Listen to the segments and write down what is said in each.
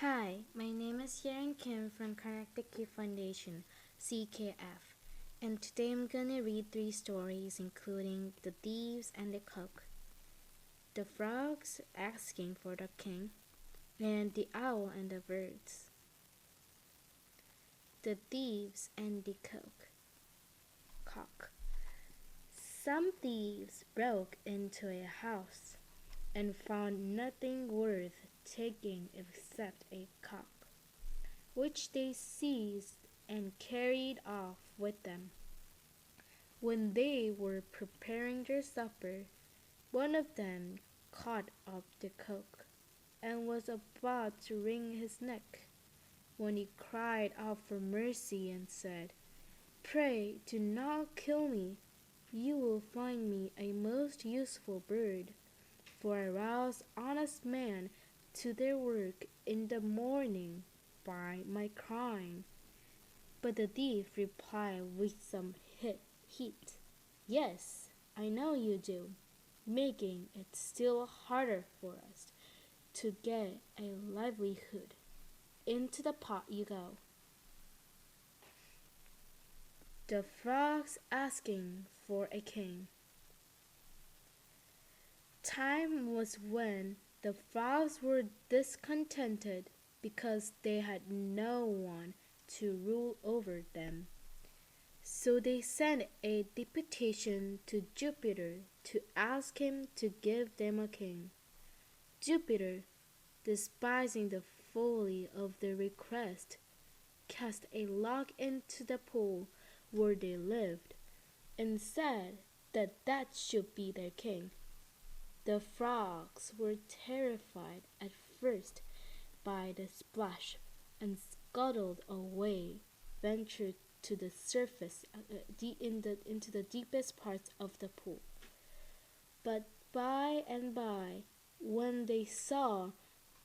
Hi, my name is Sharon Kim from Connected Key Foundation, CKF, and today I'm gonna read three stories including The Thieves and the Cock, The Frogs Asking for the King, and The Owl and the Birds. The Thieves and the Cock. Some thieves broke into a house and found nothing worth taking except a cock, which they seized and carried off with them. When they were preparing their supper, one of them caught up the cock and was about to wring his neck, when he cried out for mercy and said, "Pray do not kill me. You will find me a most useful bird, for I rouse honest men to their work in the morning by my crying." But the thief replied with some heat, "Yes, I know you do, making it still harder for us to get a livelihood. Into the pot you go." The Frogs Asking for a King. Time was when the frogs were discontented because they had no one to rule over them. So they sent a deputation to Jupiter to ask him to give them a king. Jupiter, despising the folly of their request, cast a log into the pool where they lived, and said that should be their king. The frogs were terrified at first by the splash, and scuttled away, ventured to the surface into the deepest parts of the pool. But by and by, when they saw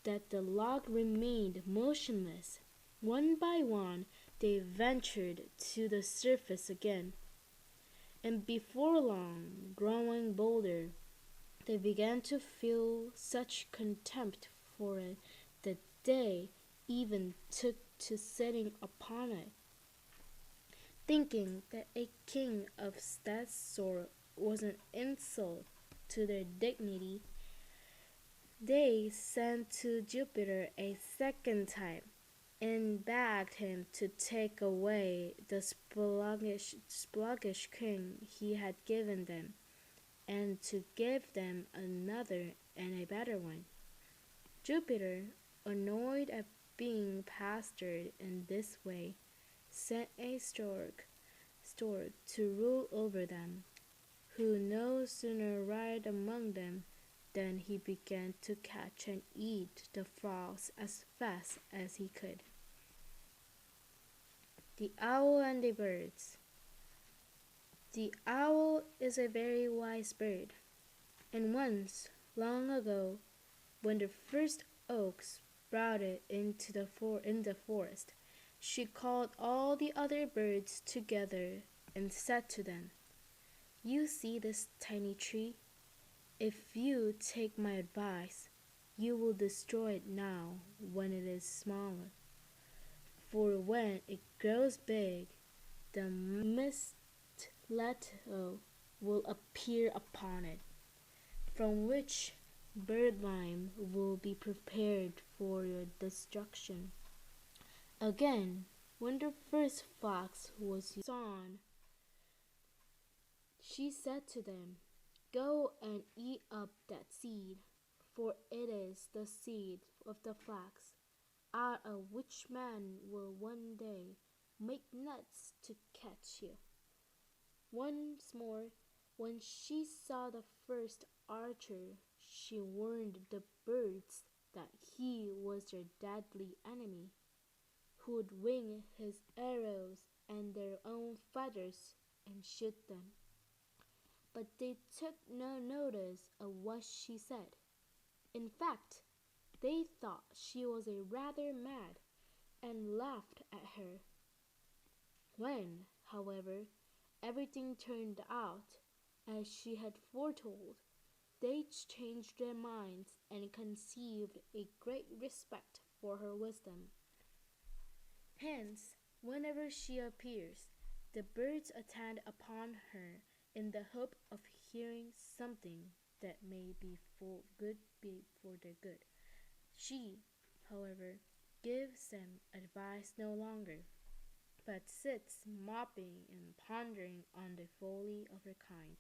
that the log remained motionless, one by one they ventured to the surface again, and before long, growing bolder, they began to feel such contempt for it that they even took to sitting upon it. Thinking that a king of that sort was an insult to their dignity, they sent to Jupiter a second time and begged him to take away the sluggish king he had given them, and to give them another and a better one. Jupiter, annoyed at being pestered in this way, sent a stork to rule over them, who no sooner arrived among them than he began to catch and eat the frogs as fast as he could. The Owl and the Birds. The owl is a very wise bird, and once, long ago, when the first oak sprouted in the forest, she called all the other birds together and said to them, "You see this tiny tree? If you take my advice, you will destroy it now when it is smaller. For when it grows big, the mistletoe will appear upon it, from which birdlime will be prepared for your destruction." Again, when the first flax was sown, she said to them, "Go and eat up that seed, for it is the seed of the flax, out of which man will one day make nets to catch you." Once more, when she saw the first archer, she warned the birds that he was their deadly enemy, who would wing his arrows and their own feathers and shoot them. But they took no notice of what she said. In fact, they thought she was a rather mad, and laughed at her. When, however, everything turned out as she had foretold, they changed their minds and conceived a great respect for her wisdom. Hence, whenever she appears, the birds attend upon her in the hope of hearing something that may be for their good. She, however, gives them advice no longer, but sits mopping and pondering on the folly of her kind.